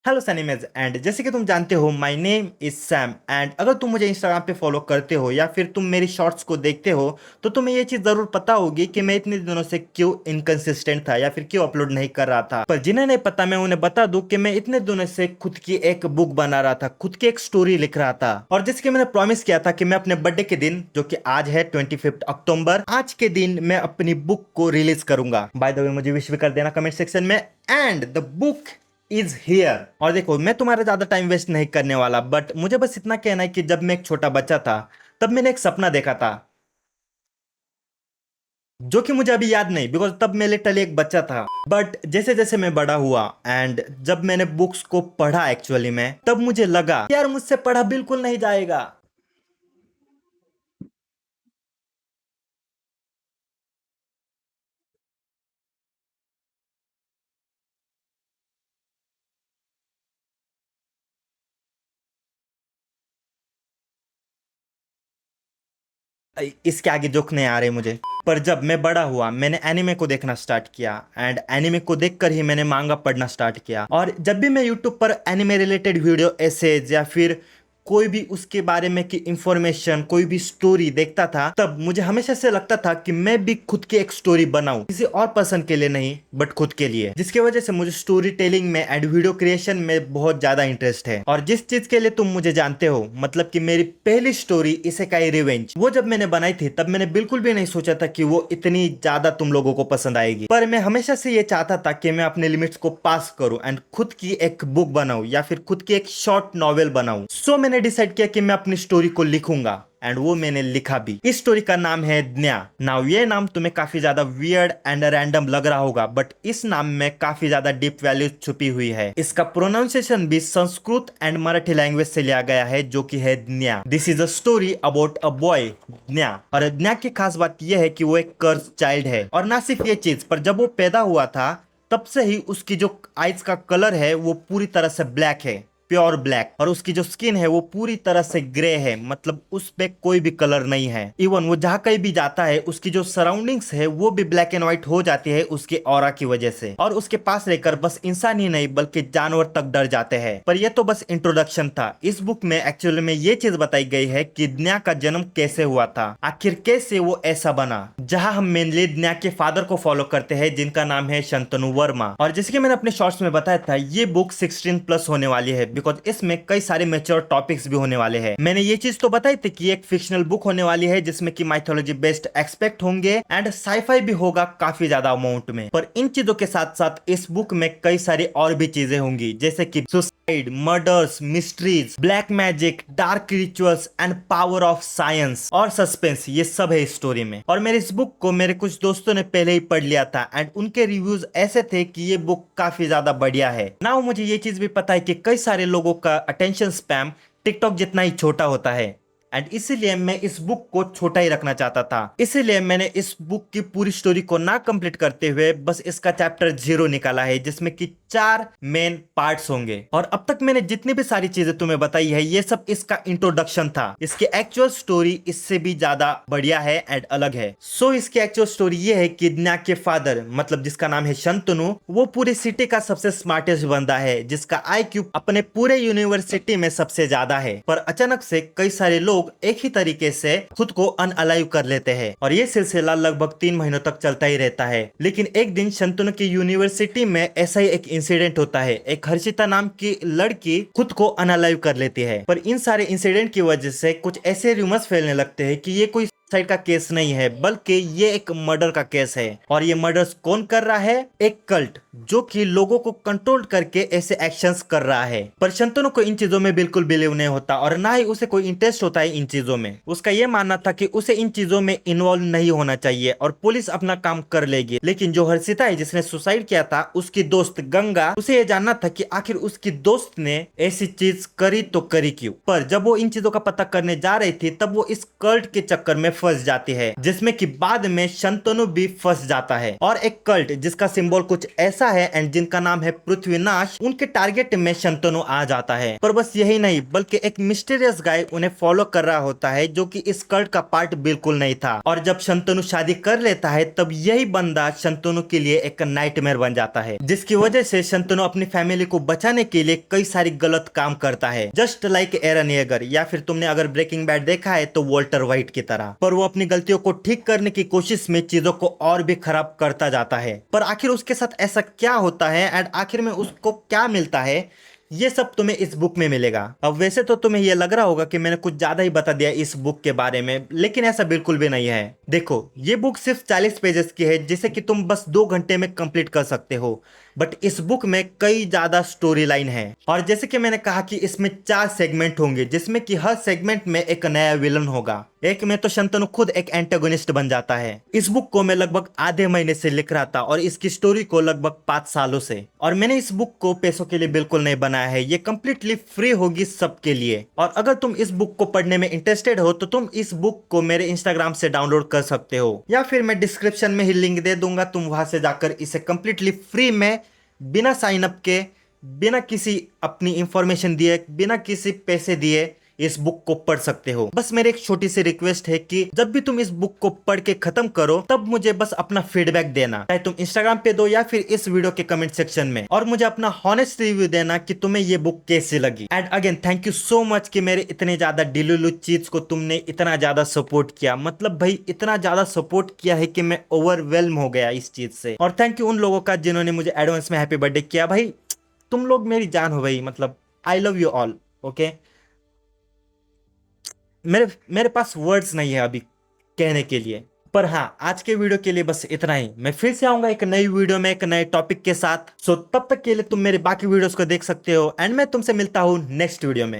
Hello सनीमेज and जैसे कि तुम जानते हो my name is Sam and अगर तुम मुझे इंस्टाग्राम पे फॉलो करते हो या फिर तुम मेरी शॉर्ट्स को देखते हो तो तुम्हें ये चीज़ ज़रूर पता होगी कि मैं इतने दिनों से क्यों इनकंसिस्टेंट था या फिर क्यों अपलोड नहीं कर रहा था। पर जिन्हें नहीं पता मैं उन्हें बता दूं कि मैं इतने दिनों से खुद की एक बुक बना रहा था, खुद की एक स्टोरी लिख रहा था और जिसके मैंने प्रॉमिस किया था कि मैं अपने बर्थडे के दिन, जो कि आज है 25 अक्टूबर, आज के दिन मैं अपनी बुक को रिलीज करूंगा। बाय द वे मुझे विश भी कर देना कमेंट सेक्शन में। And the book is here. और देखो मैं तुम्हारा ज्यादा टाइम वेस्ट नहीं करने वाला, बट मुझे बस इतना कहना है कि जब मैं एक छोटा बच्चा था तब मैंने एक सपना देखा था, जो कि मुझे अभी याद नहीं बिकॉज तब मैं लिटरली एक बच्चा था। बट जैसे जैसे मैं बड़ा हुआ एंड जब मैंने बुक्स को पढ़ा एक्चुअली में, तब मुझे लगा यार मुझसे पढ़ा बिल्कुल नहीं जाएगा। इसके आगे जोक नहीं आ रहे मुझे। पर जब मैं बड़ा हुआ मैंने एनिमे को देखना स्टार्ट किया एंड एनिमे को देखकर ही मैंने मांगा पढ़ना स्टार्ट किया। और जब भी मैं यूट्यूब पर एनिमे रिलेटेड वीडियो एसेज या फिर कोई भी उसके बारे में की इंफॉर्मेशन, कोई भी स्टोरी देखता था, तब मुझे हमेशा से लगता था कि मैं भी खुद की एक स्टोरी बनाऊं, किसी और पर्सन के लिए नहीं बट खुद के लिए। जिसकी वजह से मुझे स्टोरी टेलिंग में एंड वीडियो क्रिएशन में बहुत ज्यादा इंटरेस्ट है। और जिस चीज के लिए तुम मुझे जानते हो, मतलब कि मेरी पहली स्टोरी इसेकाई रिवेंज, वो जब मैंने बनाई थी तब मैंने बिल्कुल भी नहीं सोचा था कि वो इतनी ज्यादा तुम लोगों को पसंद आएगी। पर मैं हमेशा से ये चाहता था कि मैं अपने लिमिट्स को पास करूं एंड खुद की एक बुक बनाऊं या फिर खुद की एक शॉर्ट नॉवेल बनाऊं। सो मैंने डिसाइड किया कि मैं अपनी स्टोरी को लिखूंगा एंड वो मैंने लिखा भी। इस स्टोरी का नाम है ज्ञा। नाउ ये नाम तुम्हें काफी ज्यादा वियर्ड एंड रैंडम लग रहा होगा, बट इस नाम में काफी ज्यादा डीप वैल्यूज छुपी हुई है। इसका प्रोनाउंसिएशन भी संस्कृत एंड मराठी लैंग्वेज से लिया गया है, जो कि है ज्ञा। This is a story about a boy ज्ञा। और ज्ञा की खास बात यह है कि वो एक कर्स चाइल्ड है। और ना सिर्फ ये चीज, पर जब वो पैदा हुआ था तब से ही उसकी जो आइज का कलर है वो पूरी तरह से ब्लैक है, प्योर ब्लैक। और उसकी जो स्किन है वो पूरी तरह से ग्रे है, मतलब उस पे कोई भी कलर नहीं है। इवन वो जहाँ कहीं भी जाता है उसकी जो सराउंडिंग्स है वो भी ब्लैक एंड व्हाइट हो जाती है उसके ऑरा की वजह से। और उसके पास रहकर बस इंसान ही नहीं बल्कि जानवर तक डर जाते हैं। पर यह तो बस इंट्रोडक्शन था। इस बुक में एक्चुअली में ये चीज बताई गई है कि ज्ञा का जन्म कैसे हुआ था, आखिर कैसे वो ऐसा बना। जहां हम मेनली ज्ञा के फादर को फॉलो करते हैं जिनका नाम है शंतनु वर्मा। और जैसे कि मैंने अपने शॉर्ट्स में बताया था, ये बुक 16+ होने वाली है बिकॉज इसमें कई सारे मेच्योर टॉपिक्स भी होने वाले हैं। मैंने ये चीज तो बताई थी कि एक फिक्शनल बुक होने वाली है जिसमें कि माइथोलॉजी बेस्ड एक्सपेक्ट होंगे एंड साईफाई भी होगा काफी ज्यादा अमाउंट में। पर इन चीजों के साथ साथ इस बुक में कई सारी और भी चीजें होंगी, जैसे कि suicide, murders, mysteries, black magic, dark rituals and power of science और सस्पेंस, ये सब है इस स्टोरी में। और मेरे इस बुक को मेरे कुछ दोस्तों ने पहले ही पढ़ लिया था एंड उनके रिव्यूज ऐसे थे कि ये बुक काफी ज्यादा बढ़िया है। ना मुझे ये चीज भी पता है कि कई सारे लोगों का अटेंशन स्पैम टिकटॉक जितना ही छोटा होता है एंड इसीलिए मैं इस बुक को छोटा ही रखना चाहता था। इसीलिए मैंने इस बुक की पूरी स्टोरी को ना कंप्लीट करते हुए बस इसका चैप्टर 0 निकाला है, जिसमें कि 4 मेन पार्ट्स होंगे। और अब तक मैंने जितनी भी सारी चीजें तुम्हें बताई है ये सब इसका इंट्रोडक्शन था। इसकी एक्चुअल स्टोरी इससे भी ज्यादा बढ़िया है एंड अलग है। सो इसकी एक्चुअल स्टोरी ये है कि ज्ञा के फादर, मतलब जिसका नाम है शंतनु, वो पूरी सिटी का सबसे स्मार्टेस्ट बंदा है जिसका IQ अपने पूरे यूनिवर्सिटी में सबसे ज्यादा है। पर अचानक से कई सारे लोग एक ही तरीके से खुद को अनअलाइव कर लेते हैं और ये सिलसिला लगभग 3 महीनों तक चलता ही रहता है। लेकिन एक दिन शंतनु की यूनिवर्सिटी में ऐसा ही एक इंसिडेंट होता है। एक हर्षिता नाम की लड़की खुद को अनअलाइव कर लेती है। पर इन सारे इंसिडेंट की वजह से कुछ ऐसे रूमर्स फैलने लगते हैं कि ये कोई साइड का केस नहीं है बल्कि ये एक मर्डर का केस है। और ये मर्डर्स कौन कर रहा है? एक कल्ट जो कि लोगों को कंट्रोल करके ऐसे एक्शंस कर रहा है। पर शंतनु को इन चीजों में बिल्कुल बिलीव नहीं होता और ना ही उसे कोई इंटरेस्ट होता है इन चीजों में। उसका ये मानना था कि उसे इन चीजों में इन्वॉल्व नहीं होना चाहिए और पुलिस अपना काम कर लेगी। लेकिन जो हर्षिता है जिसने सुसाइड किया था, उसकी दोस्त गंगा, उसे ये जानना था कि आखिर उसकी दोस्त ने ऐसी चीज करी तो करी क्यों। पर जब वो इन चीजों का पता करने जा रही थी तब वो इस कल्ट के चक्कर में फंस जाती है, जिसमें कि बाद में शंतनु भी फंस जाता है। और एक कल्ट जिसका सिंबल कुछ ऐसा ऐसा है एंड जिनका नाम है पृथ्वीनाश, उनके टारगेट में शंतनु आ जाता है। पर बस यही नहीं, बल्कि एक मिस्टीरियस गाय उन्हें फॉलो कर रहा होता है जो कि इस कल्ट का पार्ट बिल्कुल नहीं था। और जब शंतनु शादी कर लेता है तब यही बंदा शंतनु के लिए एक नाइटमेयर बन जाता है, जिसकी वजह से शंतनु अपनी फैमिली को बचाने के लिए कई सारी गलत काम करता है, जस्ट लाइक एरन येगर, या फिर तुमने अगर ब्रेकिंग बैड देखा है तो वॉल्टर वाइट की तरह। पर वो अपनी गलतियों को ठीक करने की कोशिश में चीजों को और भी खराब करता जाता है। पर आखिर उसके साथ ऐसा क्या होता है एंड आखिर में उसको क्या मिलता है, ये सब तुम्हें इस बुक में मिलेगा। अब वैसे तो तुम्हें ये लग रहा होगा कि मैंने कुछ ज्यादा ही बता दिया इस बुक के बारे में, लेकिन ऐसा बिल्कुल भी नहीं है। देखो, ये बुक सिर्फ 40 पेजेस की है, जिसे कि तुम बस 2 घंटे में कंप्लीट कर सकते हो। बट इस बुक में कई ज्यादा स्टोरी लाइन है, और जैसे कि मैंने कहा कि इसमें 4 सेगमेंट होंगे, जिसमें कि हर सेगमेंट में एक नया विलन होगा। एक में तो शंतनु खुद एक एंटागोनिस्ट बन जाता है। इस बुक को मैं लगभग आधे महीने से लिख रहा था और इसकी स्टोरी को लगभग 5 सालों से। और मैंने इस बुक को पैसों के लिए बिल्कुल नहीं बनाया है, ये कंप्लीटली फ्री होगी सबके लिए। और अगर तुम इस बुक को पढ़ने में इंटरेस्टेड हो तो तुम इस बुक को मेरे इंस्टाग्राम से डाउनलोड कर सकते हो, या फिर मैं डिस्क्रिप्शन में ही लिंक दे दूंगा, तुम वहां से जाकर इसे कंप्लीटली फ्री में, बिना साइन अप के, बिना किसी अपनी इंफॉर्मेशन दिए, बिना किसी पैसे दिए इस बुक को पढ़ सकते हो। बस मेरी एक छोटी सी रिक्वेस्ट है कि जब भी तुम इस बुक को पढ़ के खत्म करो तब मुझे बस अपना फीडबैक देना, चाहे तुम इंस्टाग्राम पे दो या फिर इस वीडियो के कमेंट सेक्शन में, और मुझे अपना हॉनेस्ट रिव्यू देना कि तुम्हें ये बुक कैसी लगी। And again thank you so much कि मेरे इतने ज्यादा डिलुलु चीज को तुमने इतना ज्यादा सपोर्ट किया। मतलब भाई इतना ज्यादा सपोर्ट किया है कि मैं ओवरवेल्म हो गया इस चीज से। और थैंक यू उन लोगों का जिन्होंने मुझे एडवांस में हैप्पी बर्थडे किया। भाई तुम लोग मेरी जान हो भाई, मतलब I love you all. Okay, मेरे पास वर्ड्स नहीं है अभी कहने के लिए। पर हाँ, आज के वीडियो के लिए बस इतना ही। मैं फिर से आऊंगा एक नई वीडियो में एक नए टॉपिक के साथ। सो तब तक के लिए तुम मेरे बाकी वीडियोस को देख सकते हो एंड मैं तुमसे मिलता हूँ नेक्स्ट वीडियो में।